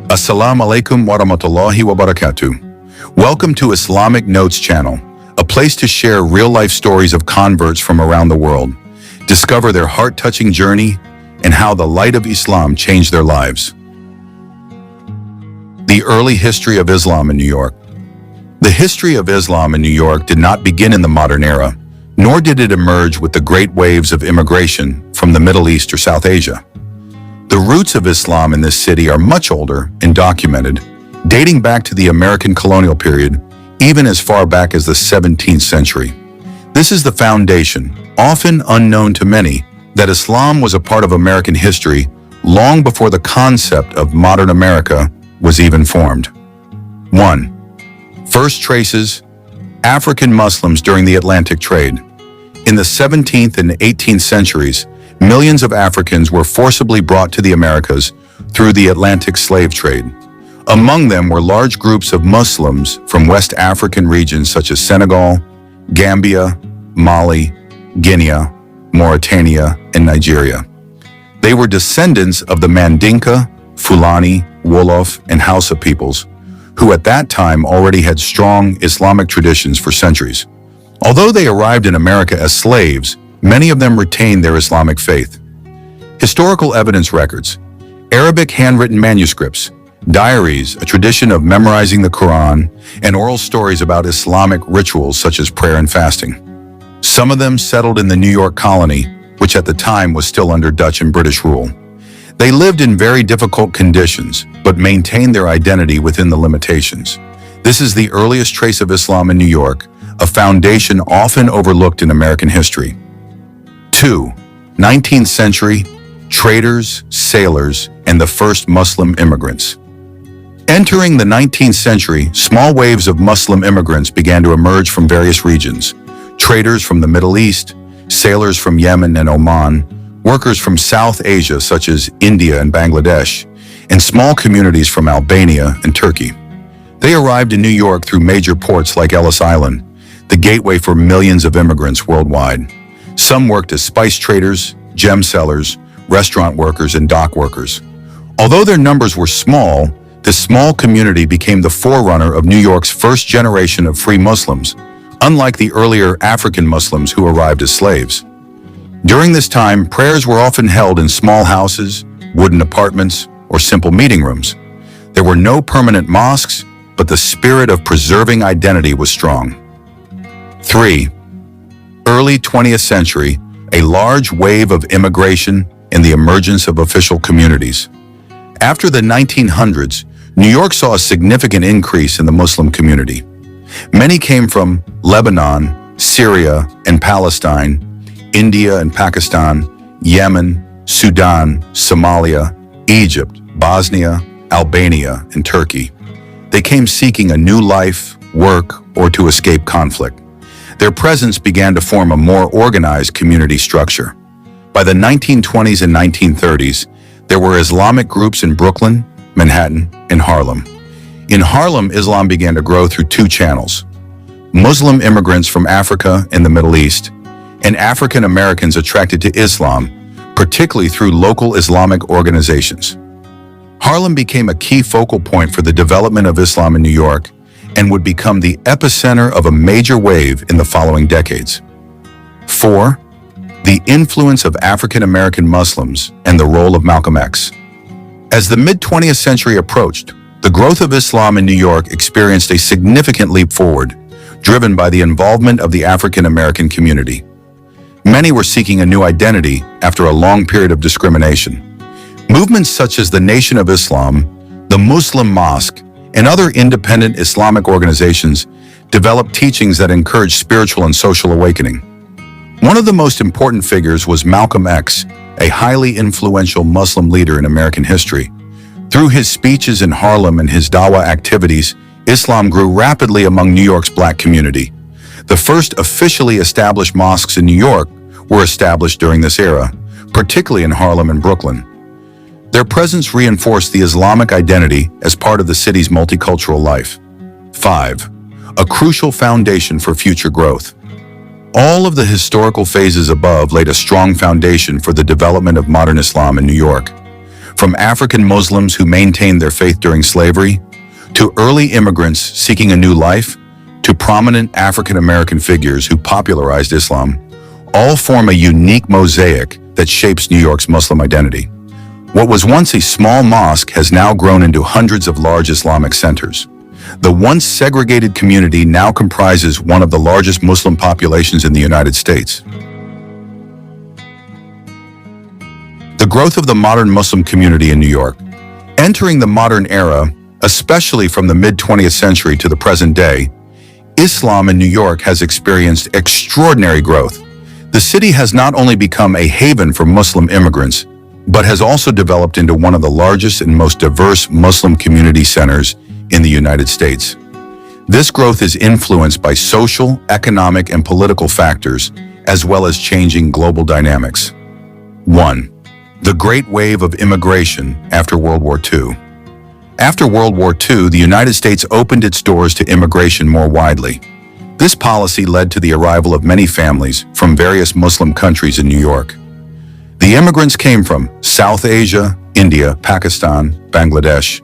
Assalamu alaikum wa rahmatullahi wa barakatuh. Welcome to Islamic Notes channel, a place to share real-life stories of converts from around the world, discover their heart-touching journey, and how the light of Islam changed their lives. The early history of Islam in New York. The history of Islam in New York did not begin in the modern era, nor did it emerge with the great waves of immigration from the Middle East or South Asia. The roots of Islam in this city are much older and documented, dating back to the American colonial period, even as far back as the 17th century. This is the foundation, often unknown to many, that Islam was a part of American history long before the concept of modern America was even formed. 1. First traces: African Muslims during the Atlantic trade. In the 17th and 18th centuries, millions of Africans were forcibly brought to the Americas through the Atlantic slave trade. Among them were large groups of Muslims from West African regions such as Senegal, Gambia, Mali, Guinea, Mauritania, and Nigeria. They were descendants of the Mandinka, Fulani, Wolof, and Hausa peoples, who at that time already had strong Islamic traditions for centuries. Although they arrived in America as slaves, many of them retained their Islamic faith. Historical evidence records: Arabic handwritten manuscripts, diaries, a tradition of memorizing the Quran, and oral stories about Islamic rituals such as prayer and fasting. Some of them settled in the New York colony, which at the time was still under Dutch and British rule. They lived in very difficult conditions, but maintained their identity within the limitations. This is the earliest trace of Islam in New York, a foundation often overlooked in American history. 2. 19th century, traders, sailors, and the first Muslim immigrants. Entering the 19th century, small waves of Muslim immigrants began to emerge from various regions. Traders from the Middle East, sailors from Yemen and Oman, workers from South Asia such as India and Bangladesh, and small communities from Albania and Turkey. They arrived in New York through major ports like Ellis Island, the gateway for millions of immigrants worldwide. Some worked as spice traders, gem sellers, restaurant workers, and dock workers. Although their numbers were small, this small community became the forerunner of New York's first generation of free Muslims, unlike the earlier African Muslims who arrived as slaves. During this time, prayers were often held in small houses, wooden apartments, or simple meeting rooms. There were no permanent mosques, but the spirit of preserving identity was strong. 3. Early 20th century, a large wave of immigration and the emergence of official communities. After the 1900s, New York saw a significant increase in the Muslim community. Many came from Lebanon, Syria and Palestine, India and Pakistan, Yemen, Sudan, Somalia, Egypt, Bosnia, Albania, and Turkey. They came seeking a new life, work, or to escape conflict. Their presence began to form a more organized community structure. By the 1920s and 1930s, there were Islamic groups in Brooklyn, Manhattan, and Harlem. In Harlem, Islam began to grow through two channels: Muslim immigrants from Africa and the Middle East, and African Americans attracted to Islam, particularly through local Islamic organizations. Harlem became a key focal point for the development of Islam in New York and would become the epicenter of a major wave in the following decades. 4. The influence of African American Muslims and the role of Malcolm X. As the mid-20th century approached, the growth of Islam in New York experienced a significant leap forward, driven by the involvement of the African American community. Many were seeking a new identity after a long period of discrimination. Movements such as the Nation of Islam, the Muslim Mosque, and other independent Islamic organizations developed teachings that encouraged spiritual and social awakening. One of the most important figures was Malcolm X, a highly influential Muslim leader in American history. Through his speeches in Harlem and his Dawah activities, Islam grew rapidly among New York's Black community. The first officially established mosques in New York were established during this era, particularly in Harlem and Brooklyn. Their presence reinforced the Islamic identity as part of the city's multicultural life. 5. A crucial foundation for future growth. All of the historical phases above laid a strong foundation for the development of modern Islam in New York. From African Muslims who maintained their faith during slavery, to early immigrants seeking a new life, to prominent African American figures who popularized Islam, all form a unique mosaic that shapes New York's Muslim identity. What was once a small mosque has now grown into hundreds of large Islamic centers. The once segregated community now comprises one of the largest Muslim populations in the United States. The growth of the modern Muslim community in New York. Entering the modern era, especially from the mid-20th century to the present day, Islam in New York has experienced extraordinary growth. The city has not only become a haven for Muslim immigrants, but has also developed into one of the largest and most diverse Muslim community centers in the United States. This growth is influenced by social, economic, and political factors, as well as changing global dynamics. 1. The Great Wave of Immigration after World War II. After World War II, the United States opened its doors to immigration more widely. This policy led to the arrival of many families from various Muslim countries in New York. The immigrants came from South Asia, India, Pakistan, Bangladesh,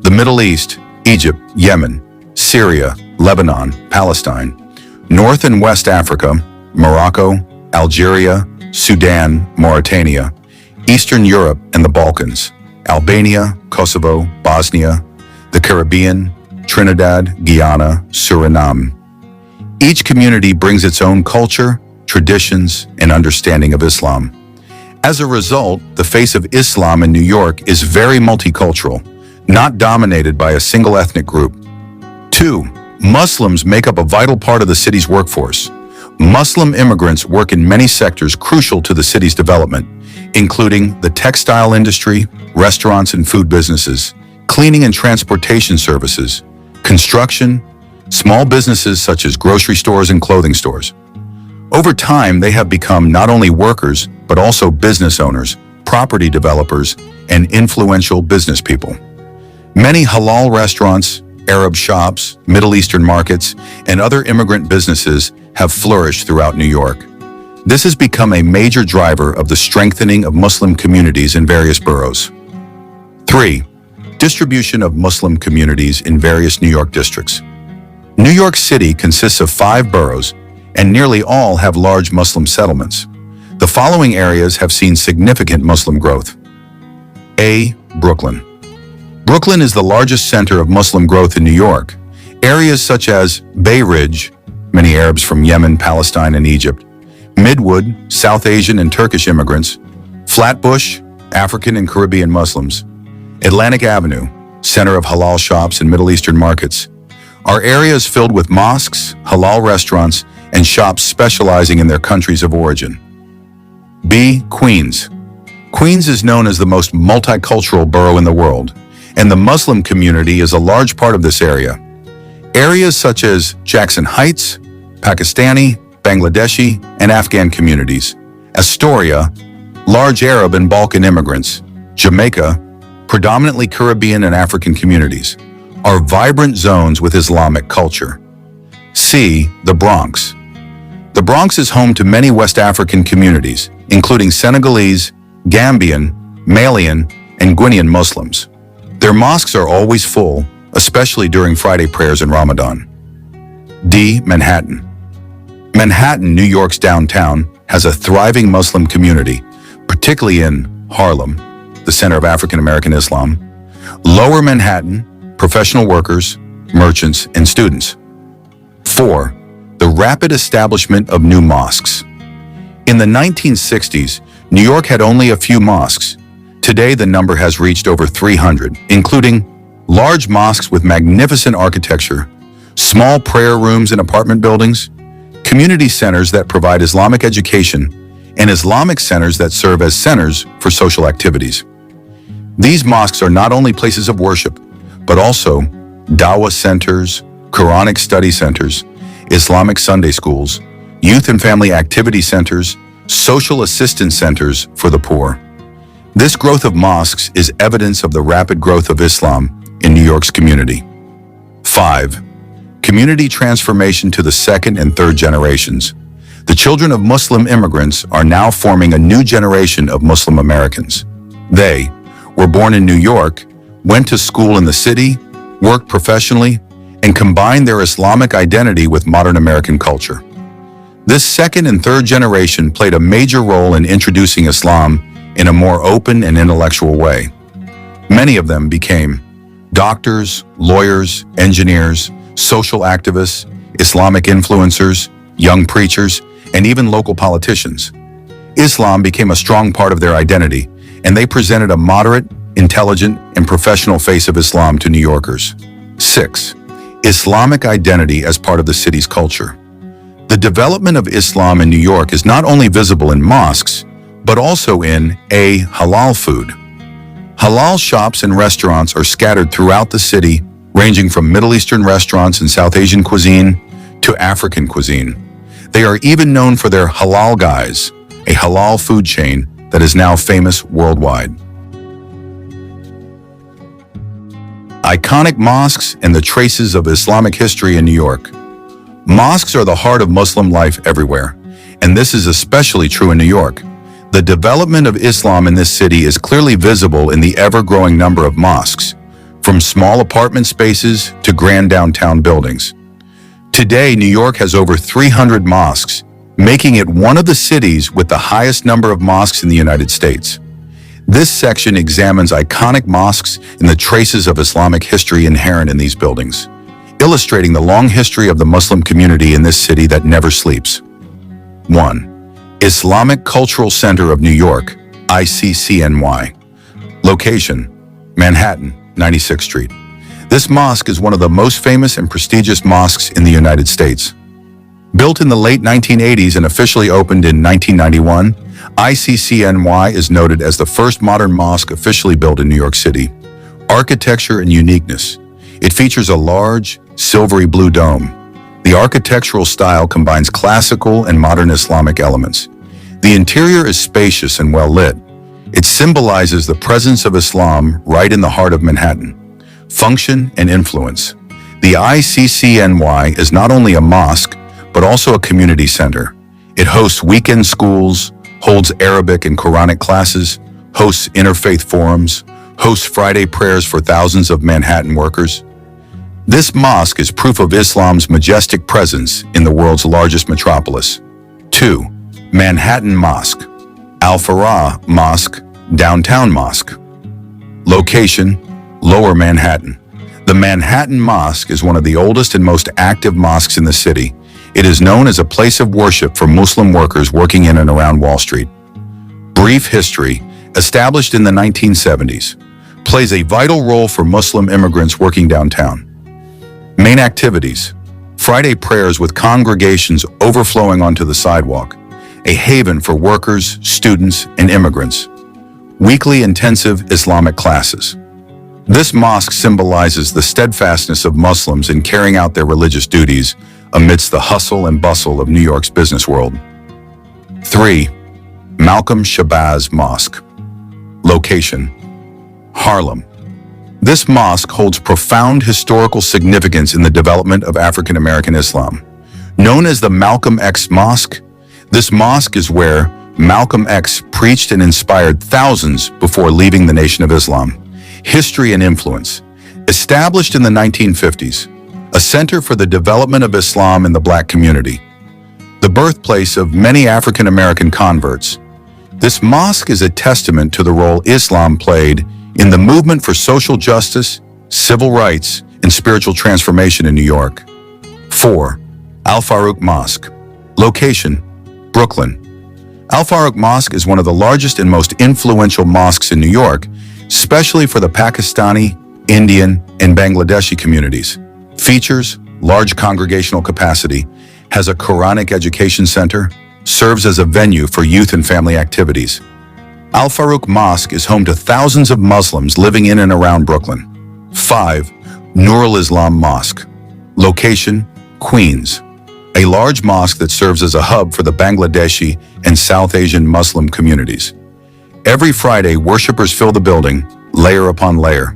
the Middle East, Egypt, Yemen, Syria, Lebanon, Palestine, North and West Africa, Morocco, Algeria, Sudan, Mauritania, Eastern Europe and the Balkans, Albania, Kosovo, Bosnia, the Caribbean, Trinidad, Guyana, Suriname. Each community brings its own culture, traditions, and understanding of Islam. As a result, the face of Islam in New York is very multicultural, not dominated by a single ethnic group. 2. Muslims make up a vital part of the city's workforce. Muslim immigrants work in many sectors crucial to the city's development, including the textile industry, restaurants and food businesses, cleaning and transportation services, construction, small businesses such as grocery stores and clothing stores. Over time, they have become not only workers, but also business owners, property developers, and influential business people. Many halal restaurants, Arab shops, Middle Eastern markets, and other immigrant businesses have flourished throughout New York. This has become a major driver of the strengthening of Muslim communities in various boroughs. 3. Distribution of Muslim communities in various New York districts. New York City consists of 5 boroughs, and nearly all have large Muslim settlements. The following areas have seen significant Muslim growth. A. Brooklyn. Brooklyn is the largest center of Muslim growth in New York. Areas such as Bay Ridge, many Arabs from Yemen, Palestine, and Egypt, Midwood, South Asian and Turkish immigrants, Flatbush, African and Caribbean Muslims, Atlantic Avenue, center of halal shops and Middle Eastern markets, are areas filled with mosques, halal restaurants, and shops specializing in their countries of origin. B. Queens. Queens is known as the most multicultural borough in the world, and the Muslim community is a large part of this area. Areas such as Jackson Heights, Pakistani, Bangladeshi, and Afghan communities, Astoria, large Arab and Balkan immigrants, Jamaica, predominantly Caribbean and African communities, are vibrant zones with Islamic culture. C. The Bronx. The Bronx is home to many West African communities, including Senegalese, Gambian, Malian, and Guinean Muslims. Their mosques are always full, especially during Friday prayers and Ramadan. D. Manhattan. Manhattan, New York's downtown, has a thriving Muslim community, particularly in Harlem, the center of African American Islam, Lower Manhattan, professional workers, merchants, and students. 4. The rapid establishment of new mosques. In the 1960s, New York had only a few mosques. Today, the number has reached over 300, including large mosques with magnificent architecture, small prayer rooms in apartment buildings, community centers that provide Islamic education, and Islamic centers that serve as centers for social activities. These mosques are not only places of worship, but also dawah centers, Quranic study centers, Islamic Sunday schools, youth and family activity centers, social assistance centers for the poor. This growth of mosques is evidence of the rapid growth of Islam in New York's community. 5. Community transformation to the second and third generations. The children of Muslim immigrants are now forming a new generation of Muslim Americans. They, were born in New York, went to school in the city, worked professionally, and combined their Islamic identity with modern American culture. This second and third generation played a major role in introducing Islam in a more open and intellectual way. Many of them became doctors, lawyers, engineers, social activists, Islamic influencers, young preachers, and even local politicians. Islam became a strong part of their identity, and they presented a moderate, intelligent, and professional face of Islam to New Yorkers. 6. Islamic identity as part of the city's culture. The development of Islam in New York is not only visible in mosques, but also in halal food. Halal shops and restaurants are scattered throughout the city, ranging from Middle Eastern restaurants and South Asian cuisine to African cuisine. They are even known for their halal guys, a halal food chain that is now famous worldwide. Iconic mosques and the traces of Islamic history in New York. Mosques are the heart of Muslim life everywhere, and this is especially true in New York. The development of Islam in this city is clearly visible in the ever-growing number of mosques, from small apartment spaces to grand downtown buildings. Today, New York has over 300 mosques, making it one of the cities with the highest number of mosques in the United States. This section examines iconic mosques and the traces of Islamic history inherent in these buildings, illustrating the long history of the Muslim community in this city that never sleeps. 1. Islamic Cultural Center of New York, ICCNY. Location: Manhattan, 96th Street. This mosque is one of the most famous and prestigious mosques in the United States. Built in the late 1980s and officially opened in 1991, ICCNY is noted as the first modern mosque officially built in New York City. Architecture and uniqueness. It features a large, silvery blue dome. The architectural style combines classical and modern Islamic elements. The interior is spacious and well lit. It symbolizes the presence of Islam right in the heart of Manhattan. Function and influence. The ICCNY is not only a mosque, but also a community center. It hosts weekend schools, holds Arabic and Quranic classes, hosts interfaith forums, hosts Friday prayers for thousands of Manhattan workers. This mosque is proof of Islam's majestic presence in the world's largest metropolis. 2. Manhattan Mosque. Al-Farah Mosque, Downtown Mosque. Location: Lower Manhattan. The Manhattan Mosque is one of the oldest and most active mosques in the city. It is known as a place of worship for Muslim workers working in and around Wall Street. Brief history: established in the 1970s, plays a vital role for Muslim immigrants working downtown. Main activities: Friday prayers with congregations overflowing onto the sidewalk, a haven for workers, students, and immigrants. Weekly intensive Islamic classes. This mosque symbolizes the steadfastness of Muslims in carrying out their religious duties amidst the hustle and bustle of New York's business world. 3. Malcolm Shabazz Mosque. Location: Harlem. This mosque holds profound historical significance in the development of African American Islam. Known as the Malcolm X Mosque, this mosque is where Malcolm X preached and inspired thousands before leaving the Nation of Islam. History and influence. Established in the 1950s, a center for the development of Islam in the Black community, the birthplace of many African American converts. This mosque is a testament to the role Islam played in the movement for social justice, civil rights, and spiritual transformation in New York. 4. Al-Farouq Mosque. Location: Brooklyn. Al-Farouq Mosque is one of the largest and most influential mosques in New York, especially for the Pakistani, Indian, and Bangladeshi communities. Features large congregational capacity, has a Quranic education center, serves as a venue for youth and family activities. Al-Farouq Mosque is home to thousands of Muslims living in and around Brooklyn. 5. Nur al-Islam Mosque. Location: Queens. A large mosque that serves as a hub for the Bangladeshi and South Asian Muslim communities. Every Friday, worshipers fill the building, layer upon layer.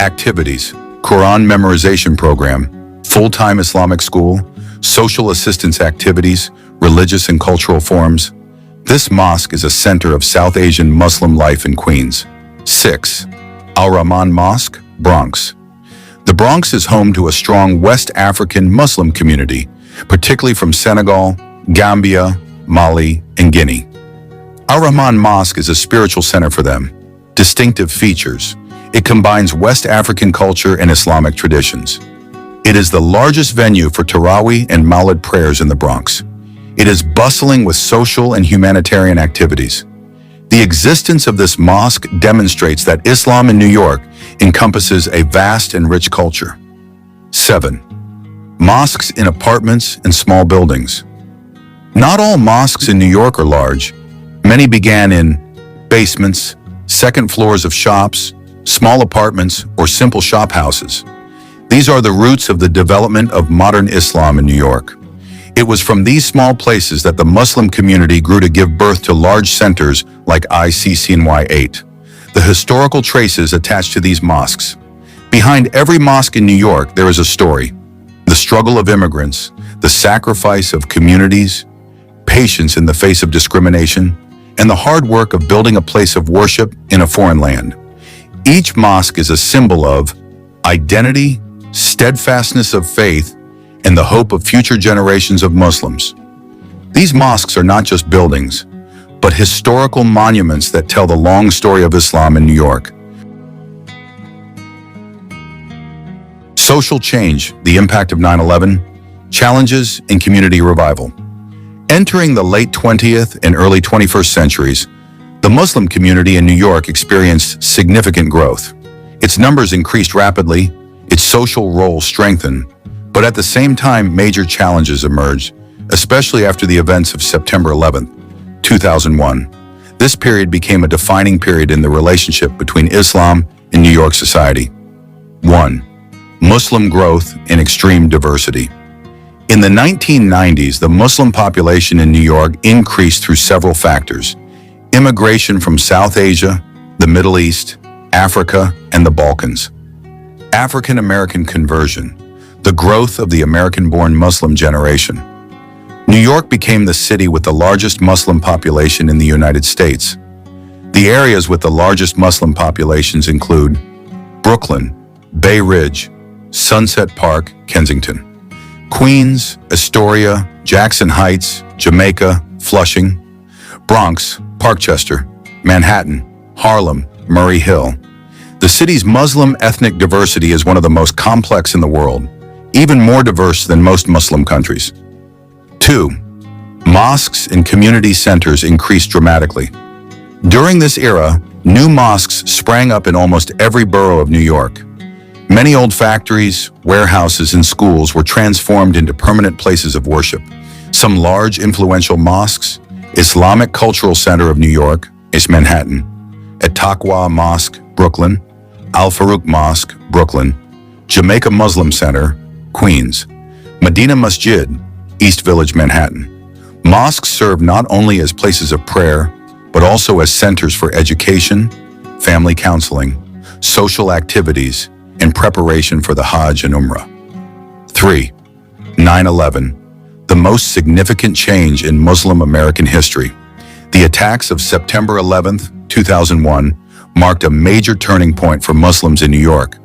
Activities: Quran memorization program, full-time Islamic school, social assistance activities, religious and cultural forums. This mosque is a center of South Asian Muslim life in Queens. 6. Al-Rahman Mosque, Bronx. The Bronx is home to a strong West African Muslim community, particularly from Senegal, Gambia, Mali, and Guinea. Al-Rahman Mosque is a spiritual center for them. Distinctive features. It combines West African culture and Islamic traditions. It is the largest venue for Tarawih and Mawlid prayers in the Bronx. It is bustling with social and humanitarian activities. The existence of this mosque demonstrates that Islam in New York encompasses a vast and rich culture. 7. Mosques in apartments and small buildings. Not all mosques in New York are large. Many began in basements, second floors of shops, small apartments, or simple shop houses. These are the roots of the development of modern Islam in New York. It was from these small places that the Muslim community grew to give birth to large centers like ICCNY 8. The historical traces attached to these mosques. Behind every mosque in New York, there is a story. The struggle of immigrants, the sacrifice of communities, patience in the face of discrimination, and the hard work of building a place of worship in a foreign land. Each mosque is a symbol of identity, steadfastness of faith, and the hope of future generations of Muslims. These mosques are not just buildings, but historical monuments that tell the long story of Islam in New York. Social change, the impact of 9/11, challenges, and community revival. Entering the late 20th and early 21st centuries, the Muslim community in New York experienced significant growth. Its numbers increased rapidly, its social role strengthened, but at the same time, major challenges emerged, especially after the events of September 11, 2001. This period became a defining period in the relationship between Islam and New York society. 1. Muslim growth and extreme diversity. In the 1990s, the Muslim population in New York increased through several factors: immigration from South Asia, the Middle East, Africa, and the Balkans. African American conversion, the growth of the American-born Muslim generation. New York became the city with the largest Muslim population in the United States. The areas with the largest Muslim populations include Brooklyn, Bay Ridge, Sunset Park, Kensington, Queens, Astoria, Jackson Heights, Jamaica, Flushing, Bronx, Parkchester, Manhattan, Harlem, Murray Hill. The city's Muslim ethnic diversity is one of the most complex in the world, even more diverse than most Muslim countries. 2. Mosques and community centers increased dramatically. During this era, new mosques sprang up in almost every borough of New York. Many old factories, warehouses, and schools were transformed into permanent places of worship. Some large, influential mosques: Islamic Cultural Center of New York, East Manhattan; At-Taqwa Mosque, Brooklyn; Al-Farouk Mosque, Brooklyn; Jamaica Muslim Center, Queens; Medina Masjid, East Village, Manhattan. Mosques serve not only as places of prayer, but also as centers for education, family counseling, social activities, and preparation for the Hajj and Umrah. 3. 9/11, the most significant change in Muslim American history. The attacks of September 11, 2001, marked a major turning point for Muslims in New York.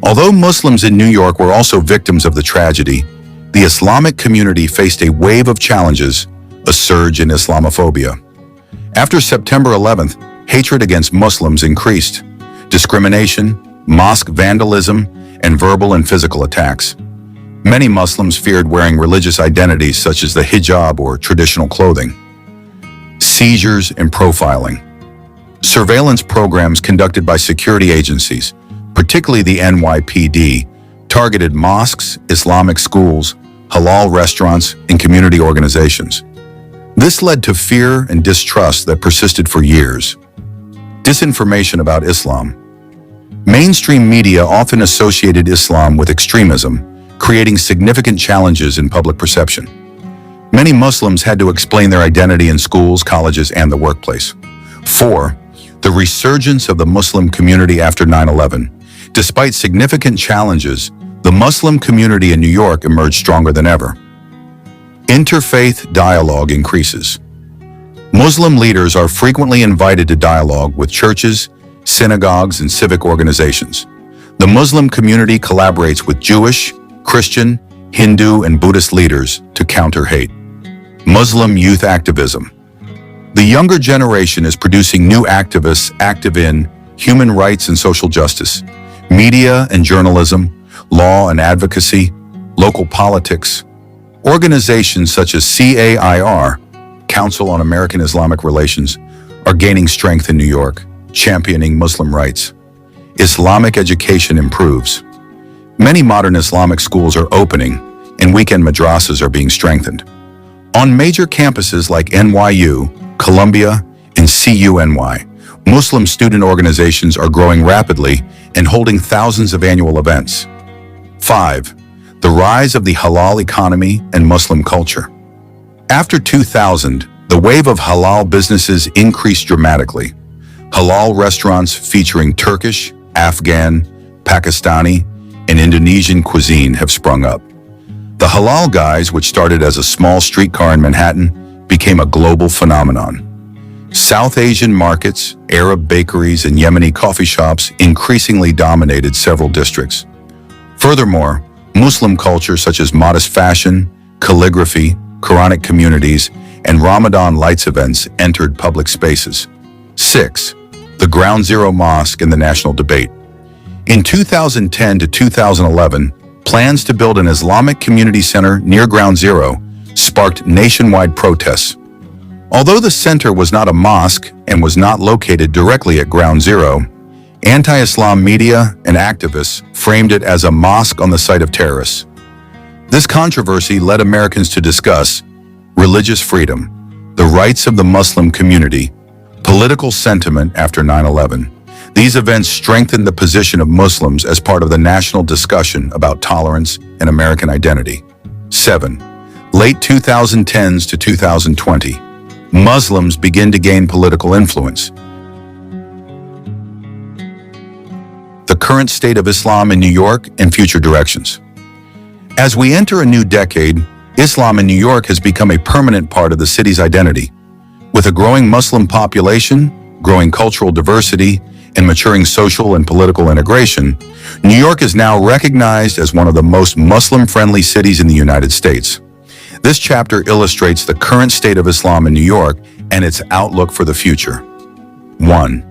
Although Muslims in New York were also victims of the tragedy, the Islamic community faced a wave of challenges, a surge in Islamophobia. After September 11th, hatred against Muslims increased. Discrimination, mosque vandalism, and verbal and physical attacks. Many Muslims feared wearing religious identities such as the hijab or traditional clothing. Seizures and profiling. Surveillance programs conducted by security agencies, particularly the NYPD, targeted mosques, Islamic schools, halal restaurants, and community organizations. This led to fear and distrust that persisted for years. Disinformation about Islam. Mainstream media often associated Islam with extremism, creating significant challenges in public perception. Many Muslims had to explain their identity in schools, colleges, and the workplace. 4. The resurgence of the Muslim community after 9/11. Despite significant challenges, the Muslim community in New York emerged stronger than ever. Interfaith dialogue increases. Muslim leaders are frequently invited to dialogue with churches, synagogues, and civic organizations. The Muslim community collaborates with Jewish, Christian, Hindu, and Buddhist leaders to counter hate. Muslim youth activism. The younger generation is producing new activists active in human rights and social justice, media and journalism, law and advocacy, local politics. Organizations such as CAIR, Council on American Islamic Relations, are gaining strength in New York, championing Muslim rights. Islamic education improves. Many modern Islamic schools are opening, and weekend madrasas are being strengthened. On major campuses like NYU, Columbia, and CUNY, Muslim student organizations are growing rapidly and holding thousands of annual events. 5. The rise of the halal economy and Muslim culture. After 2000, the wave of halal businesses increased dramatically. Halal restaurants featuring Turkish, Afghan, Pakistani, and Indonesian cuisine have sprung up. The Halal Guys, which started as a small streetcar in Manhattan, became a global phenomenon. South Asian markets, Arab bakeries, and Yemeni coffee shops increasingly dominated several districts. Furthermore, Muslim culture such as modest fashion, calligraphy, Quranic communities, and Ramadan lights events entered public spaces. 6. The Ground Zero Mosque in the national debate. In 2010 to 2011, plans to build an Islamic community center near Ground Zero sparked nationwide protests. Although the center was not a mosque and was not located directly at Ground Zero, anti-Islam media and activists framed it as a mosque on the site of terrorists. This controversy led Americans to discuss religious freedom, the rights of the Muslim community, political sentiment after 9/11. These events strengthened the position of Muslims as part of the national discussion about tolerance and American identity. 7. Late 2010s to 2020. Muslims begin to gain political influence. The current state of Islam in New York and future directions. As we enter a new decade, Islam in New York has become a permanent part of the city's identity. With a growing Muslim population, growing cultural diversity, and maturing social and political integration, New York is now recognized as one of the most Muslim-friendly cities in the United States. This chapter illustrates the current state of Islam in New York and its outlook for the future. 1.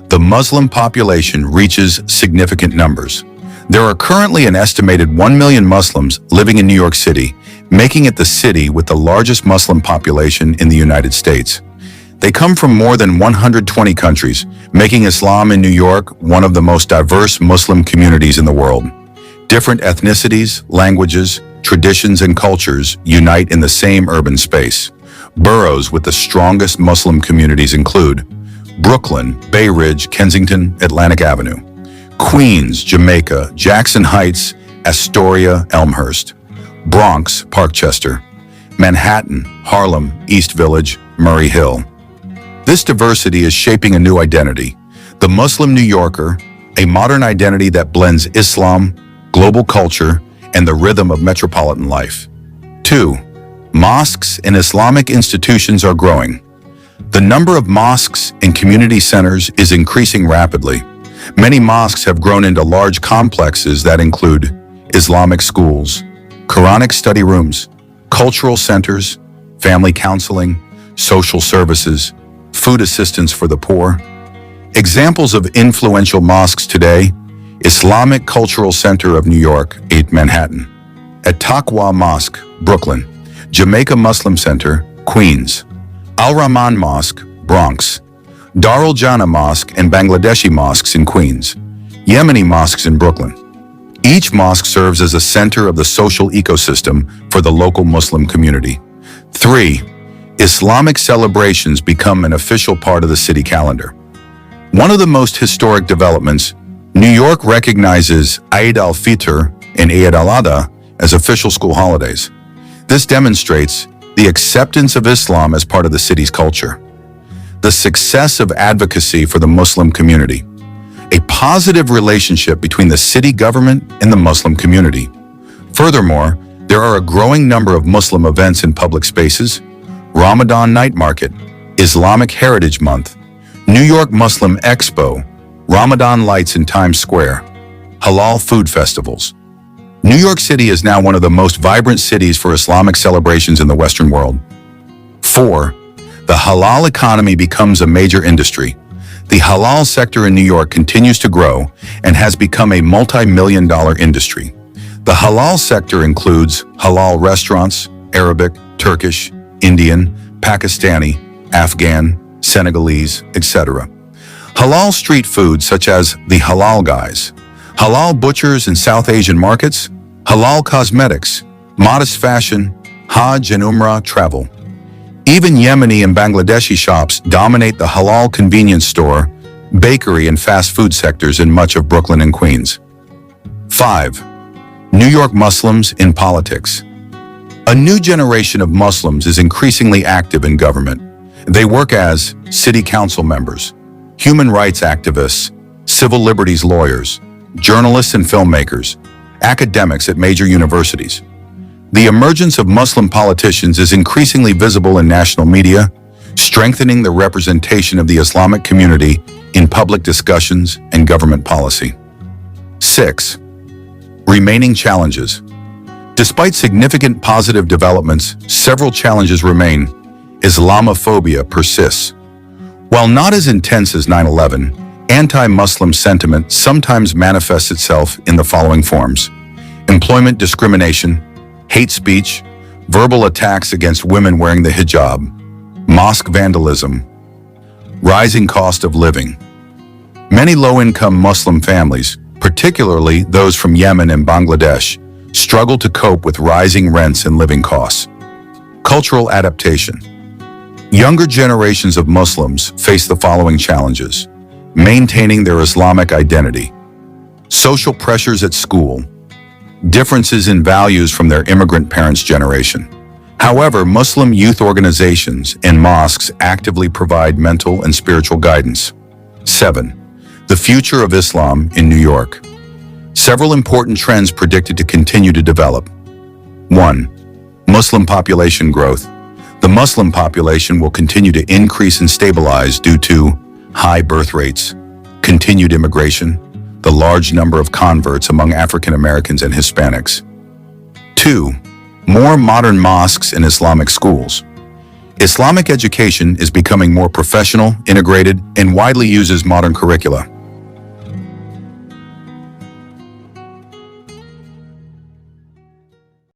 The Muslim population reaches significant numbers. There are currently an estimated 1 million Muslims living in New York City, making it the city with the largest Muslim population in the United States. They come from more than 120 countries, making Islam in New York one of the most diverse Muslim communities in the world. Different ethnicities, languages, traditions, and cultures unite in the same urban space. Boroughs with the strongest Muslim communities include Brooklyn, Bay Ridge, Kensington, Atlantic Avenue; Queens, Jamaica, Jackson Heights, Astoria, Elmhurst; Bronx, Parkchester; Manhattan, Harlem, East Village, Murray Hill. This diversity is shaping a new identity, the Muslim New Yorker, a modern identity that blends Islam, global culture, and the rhythm of metropolitan life. 2. Mosques and Islamic institutions are growing. The number of mosques and community centers is increasing rapidly. Many mosques have grown into large complexes that include Islamic schools, Quranic study rooms, cultural centers, family counseling, social services, food assistance for the poor. Examples of influential mosques today: Islamic Cultural Center of New York, 8 Manhattan; At-Taqwa Mosque, Brooklyn; Jamaica Muslim Center, Queens; Al-Rahman Mosque, Bronx; Darul Jannah Mosque and Bangladeshi mosques in Queens; Yemeni mosques in Brooklyn. Each mosque serves as a center of the social ecosystem for the local Muslim community. 3. Islamic celebrations become an official part of the city calendar. One of the most historic developments, New York recognizes Eid al-Fitr and Eid al-Adha as official school holidays. This demonstrates the acceptance of Islam as part of the city's culture. The success of advocacy for the Muslim community. A positive relationship between the city government and the Muslim community. Furthermore, there are a growing number of Muslim events in public spaces: Ramadan Night Market, Islamic Heritage Month, New York Muslim Expo, Ramadan lights in Times Square, halal food festivals. New York City is now one of the most vibrant cities for Islamic celebrations in the Western world. 4. The halal economy becomes a major industry. The halal sector in New York continues to grow and has become a multi-million-dollar industry. The halal sector includes halal restaurants, Arabic, Turkish, Indian, Pakistani, Afghan, Senegalese, etc. Halal street foods such as the halal guys, halal butchers in South Asian markets, halal cosmetics, modest fashion, Hajj and Umrah travel. Even Yemeni and Bangladeshi shops dominate the halal convenience store, bakery and fast food sectors in much of Brooklyn and Queens. 5. New York Muslims in politics. A new generation of Muslims is increasingly active in government. They work as city council members, human rights activists, civil liberties lawyers, journalists and filmmakers, academics at major universities. The emergence of Muslim politicians is increasingly visible in national media, strengthening the representation of the Islamic community in public discussions and government policy. 6. Remaining challenges. Despite significant positive developments, several challenges remain. Islamophobia persists. While not as intense as 9/11, anti-Muslim sentiment sometimes manifests itself in the following forms: employment discrimination, hate speech, verbal attacks against women wearing the hijab, mosque vandalism, rising cost of living. Many low-income Muslim families, particularly those from Yemen and Bangladesh, struggle to cope with rising rents and living costs. Cultural adaptation. Younger generations of Muslims face the following challenges: maintaining their Islamic identity, social pressures at school, differences in values from their immigrant parents' generation. However, Muslim youth organizations and mosques actively provide mental and spiritual guidance. 7. The future of Islam in New York. Several important trends predicted to continue to develop. 1. Muslim population growth. The Muslim population will continue to increase and stabilize due to high birth rates, continued immigration, the large number of converts among African Americans and Hispanics. 2. More modern mosques and Islamic schools. Islamic education is becoming more professional, integrated, and widely uses modern curricula.